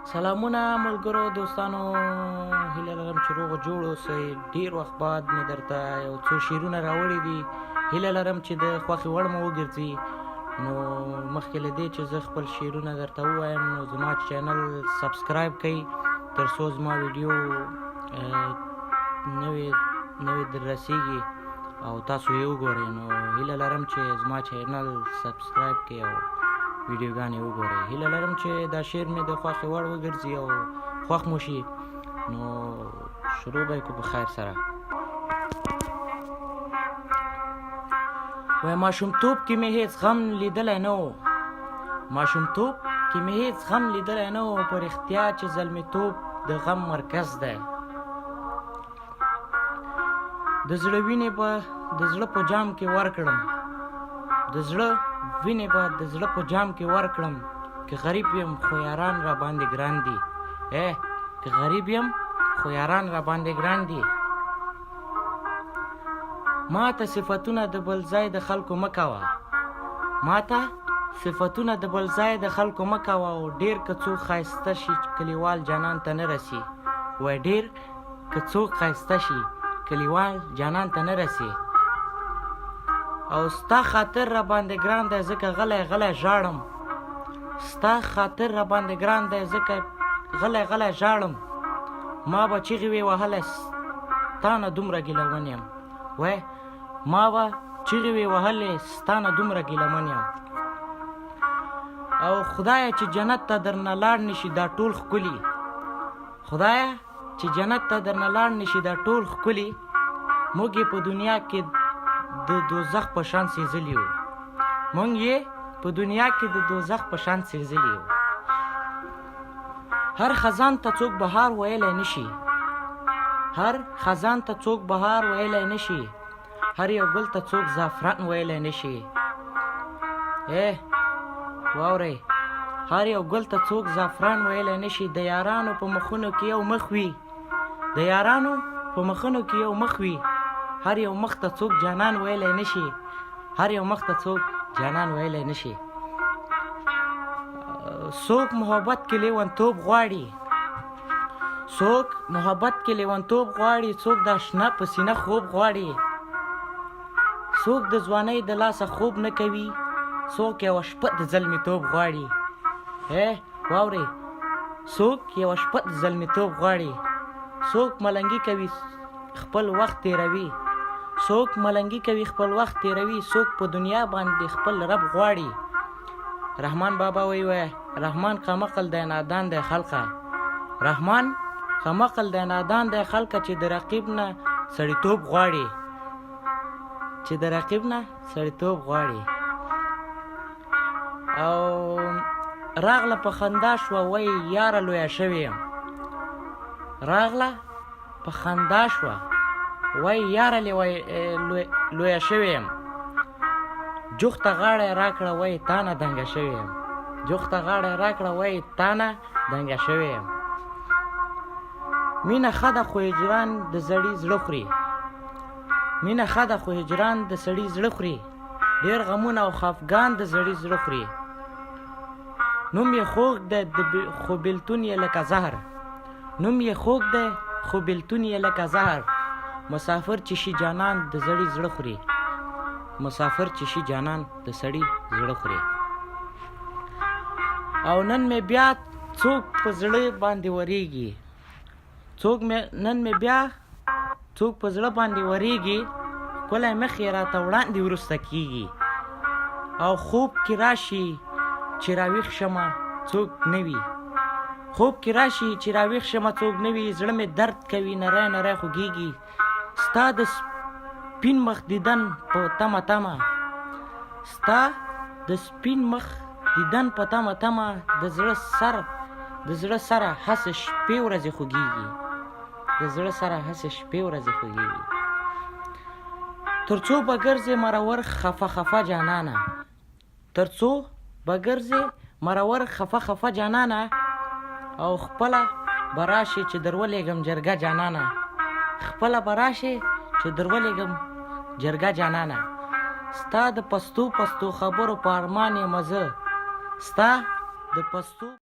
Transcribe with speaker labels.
Speaker 1: سلامونه ملګرو دوستانو، هیله لرم چې روغ جوړ اوسئ. ډیر وخت بعد مې درته یو څو شعرونه راوړي دي. هیله لرم چې د خوښې وړ مو وګرځي. نو مخکې له دې چې زه خپل شعرونه درته ووایم، نو زما چینل سبسکرایب کړئ تر څو زما ویډیو نوې در رسیږي او تاسو یې وګورئ. نو هیله لرم چې زما چینل سبسکرایب کړئ او ویډیوګانې وګورئ. هیله لرم چې دا شعر مې د خوښې وړ وګرځي او خوښ مو شي. نو شروع به یې کړو په خیر سره. وای ماشومتوب کې مې هېڅ غم لیدلی نه و، ماشومتوب کې مې هېڅ غم لیدلی نه و، په رښتیا چې زلمیتوب د غم مرکز دی. د زړه وینې به د زړه په جام کې ورکړم، د زړه وینې به د زړه په جام کې ورکړم، که غریب یم خو یاران را باندې ګران دي. که غریب یم خو یاران را باندې ګران دي. ما ته صفتونه د بل ځای د خلکو مه کوه، ما ته صفتونه د بل ځای د خلکو مه کوه، او ډېر که څوک ښایسته شي کلیوال جانان ته نه رسي. وای ډېر که څوک ښایسته شي کلیوال جانان ته نه رسي. او ستا خاطر را باندې ګران دی ځکه غلی غلی ژاړم، ستا خاطر را باندې ګران دی ځکه غلی غلی ژاړم. ما به چیغې وې وهلی ستا نه دومره ګیلهمن یم، وای ما به چیغې وې وهلې ستا نه دومره ګیلهمن یم. او خدایه چې جنت ته درنه لاړ نشي دا ټول ښکلي، خدایه چې جنت ته درنه لاړ نشي دا ټول ښکلي، موږ یې په دنیا کې د دوزخ په شان سېزلي یو، موږ یې په دنیا کې د دوزخ په شان سېزلي یو. هر خزان ته څوک بهار ویلی نشي، هر خزان ته څوک بهار ویلی نشي، هر یو ګل ته څوک زعفران ویلی نشي. واورئ، هر یو ګل ته څوک زعفران ویلی نشي. د یارانو په مخونو کې یو مخ وي، د یارانو په مخونو کې یو مخ وي، هر یو مخ ته څوک جانان ویلی نشي، هر یو مخ ته څوک جانان ویلی نشي. څوک محبت کې لیونتوب غواړي، څوک محبت کې لیونتوب غواړي، څوک د اشنا په سینه خوب غواړي، څوک د ځوانۍ د لاسه خوب نه کوي، څوک یوه شپه د زلمیتوب غواړي. واورئ، څوک یوه شپه د زلمیتوب غواړي، څوک ملنګي کوي خپل وخت تیروي، څوک ملنګي کوي خپل وخت تیروي، څوک په دنیا باندې خپل رب غواړي. رحمان بابا وی رحمان قمقل دی نادان دی خلقه، رحمان قمقل دی نادان دی خلقه، چې د رقیب نه سړیتوب غواړي، چې د رقیب نه سړیتوب غواړي. او راغله په خندا شوه وی یاره لویه شوې یم، راغله په خندا شوه وای یاره لویه شوې یم، جوخته غاړه راکړه وای تا نه دنګه شوې یم، جوخته غاړه راکړه وای تا نه دنګه شوې یم. مینه ښه ده خو هجران د سړي زړه خوري، مینه ښه ده خو هجران د سړي زړه خوري، ډېر غمونه او خفګان د سړي زړه خوري. نوم یې خوږ دی خو بېلتون یې لکه زهر، نوم یې خوږ دی خو بېلتون یې لکه زهر، مسافر چې شي جانان د سړي زړه خوري، مسافر چې شي جانان د سړي زړه خوري. او نن مې بیا څوک په زړه باندې ورېږي، نن مې بیا څوک په زړه باندې ورېږي، ښکلی مخ یې راته وړاندې وروسته کېږي. او خوب کې راشي چې راویښ شمه څوک نه وي، خوب کې راشي چې راویښ شمه څوک نه وي، زړه مې درد کوي نری نری خوږېږي، ستا د سپین مخ دیدن په تمه تمه، ستا د سپین مخ دیدن په تمه تمه، د زړه سره هسې شپې ورځې خوږېږي، د زړه سره هسې شپې ورځې خوږېږي. تر څو به ګرځې مرور خفه خفه جانانه، تر څو به ګرځې مرور خفه خفه جانانه، او خپله به راشې چې در ولېږم جرګه جانانه، خپله به راشې چې در ولېږم جرګه جانانه. ستا د پستو پستو خبرو په ارمان یم زه، ستا د پستو